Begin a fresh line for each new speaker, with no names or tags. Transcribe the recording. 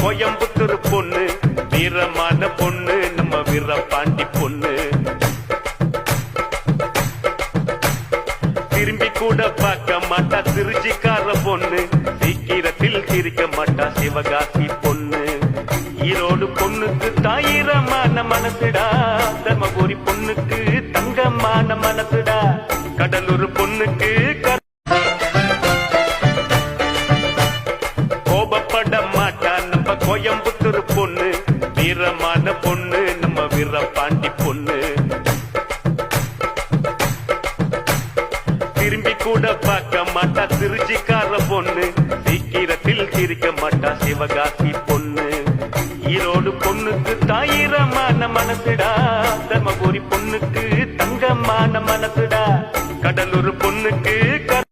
கோயம்புத்தூர் பொண்ணு வீரமான பொண்ணு நம்ம வீரபாண்டி பொண்ணு. திரும்பி கூட பார்க்க மாட்டா திருச்சிக்கார பொண்ணு, சீக்கிரத்தில் சிரிக்க மாட்டா சிவகாசி பொண்ணு. ஈரோடு பொண்ணுக்கு தாயிரமான மனசுடா, தர்மபுரி பொண்ணுக்கு தங்கமான மனசுடா, கடலூர் பொண்ணுக்கு கோபப்பட மாட்டா நம்ம கோயம்புத்தூர் பொண்ணு வீரமான பொண்ணு நம்ம வீரபாண்டி பொண்ணு. திரும்பி கூட பார்க்க மாட்டா திருச்சிக்கார பொண்ணு, சீக்கிரத்தில் சிரிக்க மாட்டா சிவகாசி பொண்ணு. ஈரோடு பொண்ணுக்கு தாயிரமான மனசுடா, தர்மபுரி பொண்ணுக்கு தங்கமான மனசுடா.